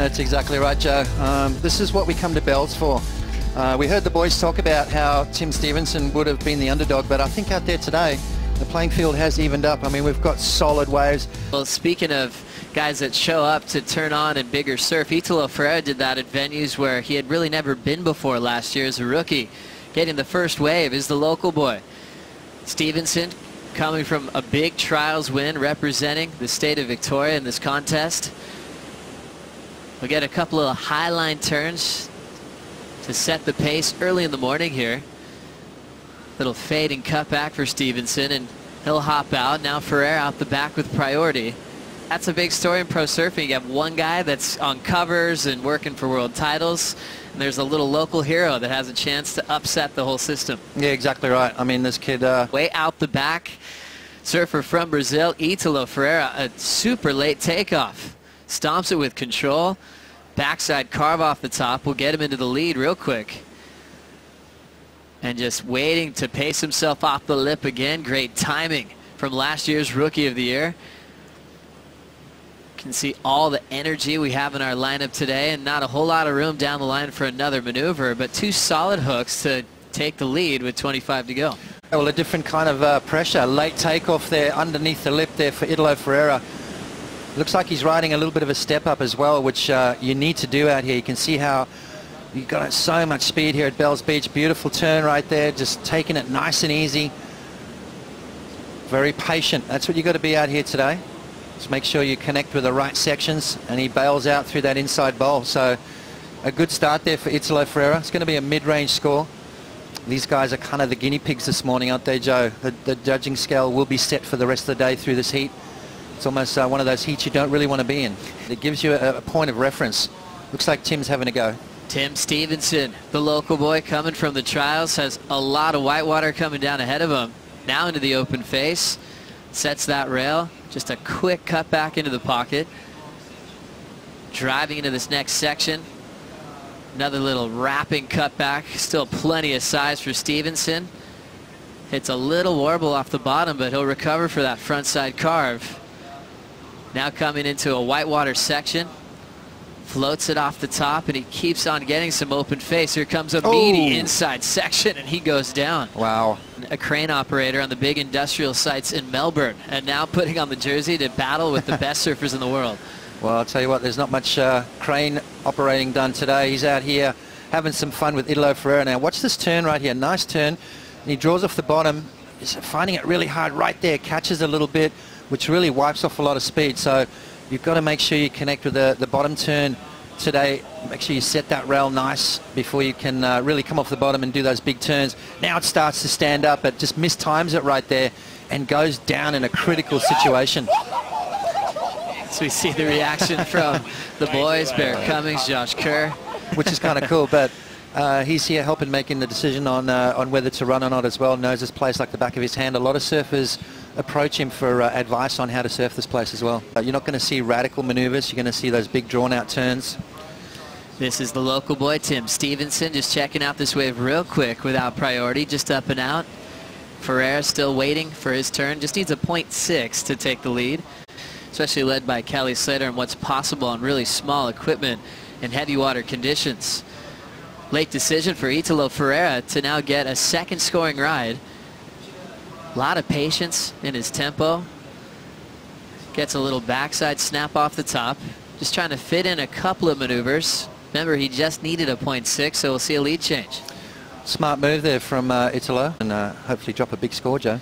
That's exactly right, Joe. This is what we come to Bells for. We heard the boys talk about how Tim Stevenson would have been the underdog, but I think out there today, the playing field has evened up. I mean, we've got solid waves. Well, speaking of guys that show up to turn on in bigger surf, Italo Ferreira did that at venues where he had really never been before last year as a rookie. Getting the first wave is the local boy. Stevenson coming from a big trials win representing the state of Victoria in this contest. We'll get a couple of high line turns to set the pace early in the morning here. Little fading cutback for Stevenson, and he'll hop out. Now Ferreira out the back with priority. That's a big story in pro surfing. You have one guy that's on covers and working for world titles, and there's a little local hero that has a chance to upset the whole system. Yeah, exactly right. I mean, this kid... Way out the back, surfer from Brazil, Italo Ferreira, a super late takeoff. Stomps it with control. Backside carve off the top will get him into the lead real quick. And just waiting to pace himself off the lip again. Great timing from last year's Rookie of the Year. Can see all the energy we have in our lineup today, and not a whole lot of room down the line for another maneuver, but two solid hooks to take the lead with 25 to go. Well, a different kind of pressure. Late takeoff there underneath the lip there for Italo Ferreira. Looks like he's riding a little bit of a step up as well, which you need to do out here. You can see how you've got so much speed here at Bells Beach. Beautiful turn right there, just taking it nice and easy. Very patient. That's what you've got to be out here today. Just make sure you connect with the right sections, and he bails out through that inside bowl. So a good start there for Italo Ferreira. It's going to be a mid-range score. These guys are kind of the guinea pigs this morning, aren't they, Joe? The judging scale will be set for the rest of the day through this heat. It's almost one of those heats you don't really want to be in. It gives you a point of reference. Looks like Tim's having a go. Tim Stevenson, the local boy coming from the trials, has a lot of whitewater coming down ahead of him. Now into the open face. Sets that rail. Just a quick cut back into the pocket. Driving into this next section. Another little wrapping cut back. Still plenty of size for Stevenson. Hits a little warble off the bottom, but he'll recover for that front side carve. Now coming into a whitewater section. Floats it off the top, and he keeps on getting some open face. Here comes a meaty inside section, and he goes down. Wow. A crane operator on the big industrial sites in Melbourne, and now putting on the jersey to battle with the best surfers in the world. Well, I'll tell you what, there's not much crane operating done today. He's out here having some fun with Italo Ferreira. Now watch this turn right here, nice turn. And he draws off the bottom. He's finding it really hard right there, catches a little bit, which really wipes off a lot of speed. So you've got to make sure you connect with the bottom turn today. Make sure you set that rail nice before you can really come off the bottom and do those big turns. Now it starts to stand up, but just mistimes it right there and goes down in a critical situation. So we see the reaction from the boys, Barrett Cummings, Josh Kerr. Which is kind of cool, but he's here helping making the decision on whether to run or not as well. Knows this place like the back of his hand. A lot of surfers approach him for advice on how to surf this place as well. You're not going to see radical maneuvers. You're going to see those big drawn-out turns. This is the local boy, Tim Stevenson, just checking out this wave real quick without priority, just up and out. Ferreira still waiting for his turn. Just needs a 0.6 to take the lead, especially led by Kelly Slater and what's possible on really small equipment in heavy water conditions. Late decision for Italo Ferreira to now get a second scoring ride. A lot of patience in his tempo. Gets a little backside snap off the top. Just trying to fit in a couple of maneuvers. Remember, he just needed a 0.6, so we'll see a lead change. Smart move there from Italo, and hopefully drop a big score, Joe.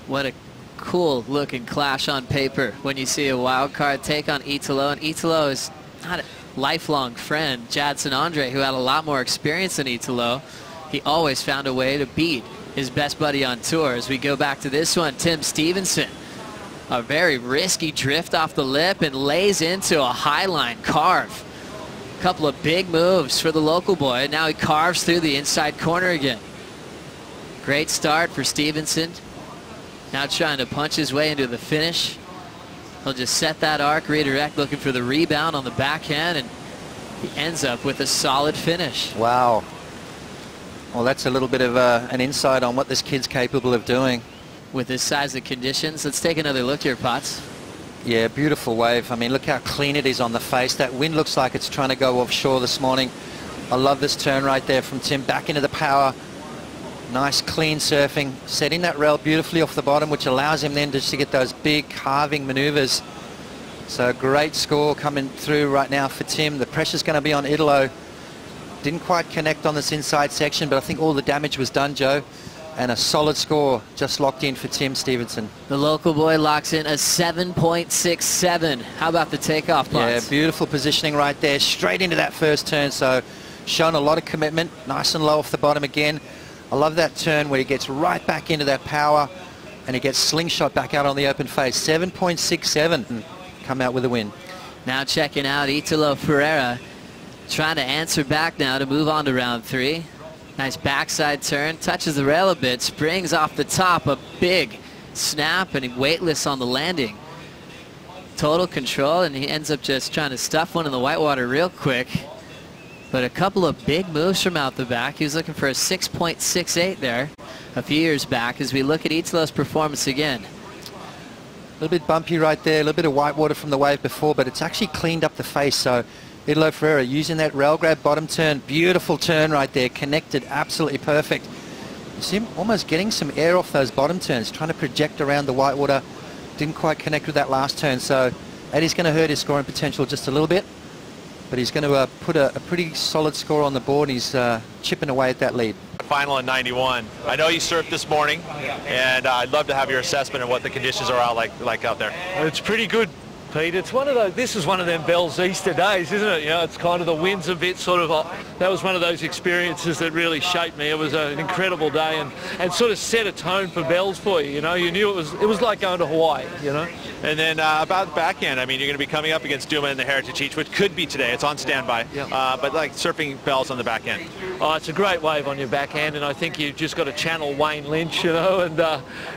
What a cool looking clash on paper when you see a wild card take on Italo, and Italo is not a lifelong friend, Jadson Andre, who had a lot more experience than Italo. He always found a way to beat his best buddy on tour. As we go back to this one, Tim Stevenson, a very risky drift off the lip and lays into a high line carve. A couple of big moves for the local boy. Now he carves through the inside corner again. Great start for Stevenson. Now trying to punch his way into the finish. He'll just set that arc, redirect, looking for the rebound on the backhand, and he ends up with a solid finish. Wow. Well, that's a little bit of an insight on what this kid's capable of doing. With this size of conditions, let's take another look here, Potts. Yeah, beautiful wave. I mean, look how clean it is on the face. That wind looks like it's trying to go offshore this morning. I love this turn right there from Tim, back into the power. Nice clean surfing, setting that rail beautifully off the bottom, which allows him then just to get those big carving maneuvers. So great score coming through right now for Tim. The pressure's going to be on Italo. Didn't quite connect on this inside section, but I think all the damage was done, Joe. And a solid score just locked in for Tim Stevenson. The local boy locks in a 7.67. How about the takeoff, Potts? Yeah, beautiful positioning right there, straight into that first turn. So shown a lot of commitment, nice and low off the bottom again. I love that turn where he gets right back into that power and he gets slingshot back out on the open face. 7.67, come out with a win. Now checking out Italo Ferreira, trying to answer back now to move on to round 3. Nice backside turn, touches the rail a bit, springs off the top, a big snap, and weightless on the landing. Total control, and he ends up just trying to stuff one in the whitewater real quick. But a couple of big moves from out the back. He was looking for a 6.68 there a few years back. As we look at Italo's performance again. A little bit bumpy right there, a little bit of whitewater from the wave before, but it's actually cleaned up the face. So Italo Ferreira using that rail grab bottom turn, beautiful turn right there, connected, absolutely perfect. You see him almost getting some air off those bottom turns, trying to project around the whitewater. Didn't quite connect with that last turn, so that is going to hurt his scoring potential just a little bit. But he's going to put a pretty solid score on the board. He's chipping away at that lead. Final in 91. I know you surfed this morning, and I'd love to have your assessment of what the conditions are out like out there. It's pretty good, Pete. It's one of those. This is one of them Bell's Easter days, isn't it? You know, it's kind of the wind's a bit sort of. That was one of those experiences that really shaped me. It was an incredible day and sort of set a tone for Bell's for you. You know, you knew it was like going to Hawaii. You know. And then about the backhand, I mean, you're going to be coming up against Duma in the Heritage Heat, which could be today. It's on standby. Yep. But like surfing Bells on the backhand. Oh, it's a great wave on your backhand, and I think you've just got to channel Wayne Lynch, you know,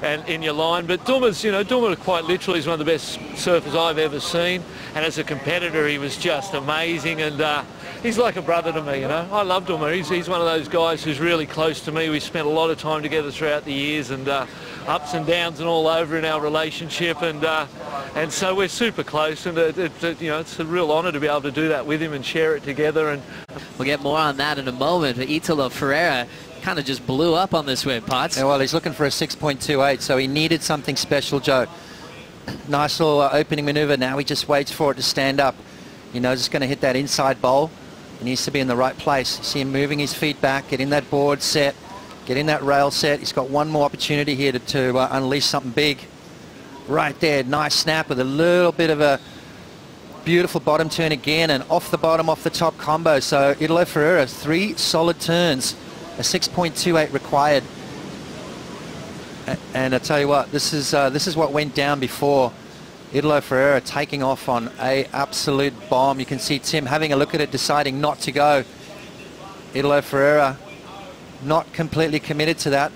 and in your line. But Duma's, you know, Duma quite literally is one of the best surfers I've ever seen, and as a competitor, he was just amazing, and he's like a brother to me, you know. I love Duma. He's one of those guys who's really close to me. We spent a lot of time together throughout the years, and ups and downs and all over in our relationship, and so we're super close, and you know, it's a real honour to be able to do that with him and share it together. And we'll get more on that in a moment. But Italo Ferreira kind of just blew up on this wave, Potts. Yeah, well, he's looking for a 6.28, so he needed something special, Joe. Nice little opening manoeuvre. Now he just waits for it to stand up. You know, just going to hit that inside bowl. He needs to be in the right place. See him moving his feet back, getting that board set, getting that rail set. He's got one more opportunity here to unleash something big. Right there, nice snap with a little bit of a beautiful bottom turn again, and off the bottom, off the top combo. So Italo Ferreira, 3 solid turns, a 6.28 required. And I tell you what, this is what went down before. Italo Ferreira taking off on a absolute bomb. You can see Tim having a look at it, deciding not to go. Italo Ferreira not completely committed to that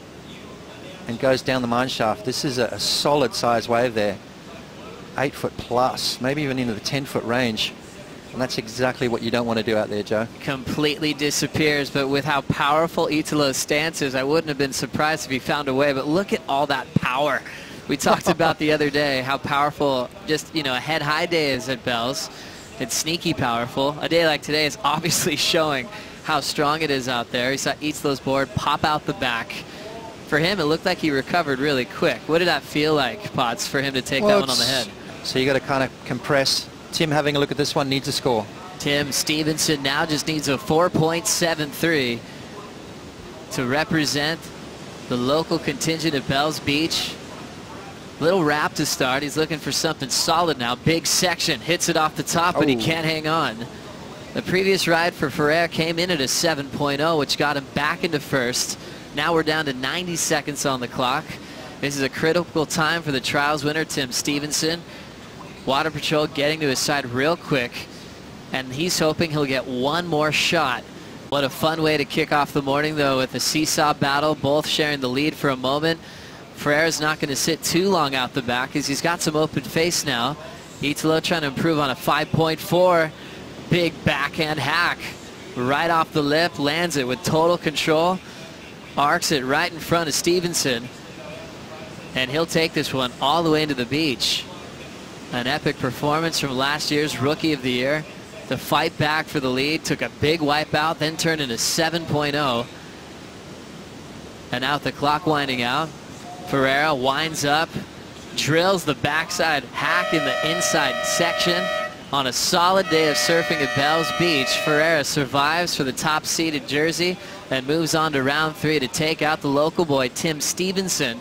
and goes down the mine shaft. This is a solid size wave there. 8 foot plus, maybe even into the 10-foot range. And that's exactly what you don't want to do out there, Joe. Completely disappears, but with how powerful Italo's stance is, I wouldn't have been surprised if he found a way. But look at all that power. We talked about the other day how powerful just, you know, a head-high day is at Bell's. It's sneaky powerful. A day like today is obviously showing how strong it is out there. He saw Italo's board pop out the back. For him, it looked like he recovered really quick. What did that feel like, Potts, for him to take that one on the head? So you got to kind of compress. Tim having a look at this one needs a score. Tim Stevenson now just needs a 4.73 to represent the local contingent at Bells Beach. Little wrap to start. He's looking for something solid now. Big section. Hits it off the top, but he can't hang on. The previous ride for Ferreira came in at a 7.0, which got him back into first. Now we're down to 90 seconds on the clock. This is a critical time for the trials winner, Tim Stevenson. Water Patrol getting to his side real quick, and he's hoping he'll get one more shot. What a fun way to kick off the morning, though, with a seesaw battle, both sharing the lead for a moment. Ferreira's not going to sit too long out the back as he's got some open face now. Italo trying to improve on a 5.4. Big backhand hack right off the lip, lands it with total control, arcs it right in front of Stevenson, and he'll take this one all the way into the beach. An epic performance from last year's Rookie of the Year. The fight back for the lead, took a big wipeout, then turned into 7.0. And out the clock winding out. Ferreira winds up, drills the backside hack in the inside section. On a solid day of surfing at Bells Beach, Ferreira survives for the top-seeded jersey and moves on to round 3 to take out the local boy Tim Stevenson.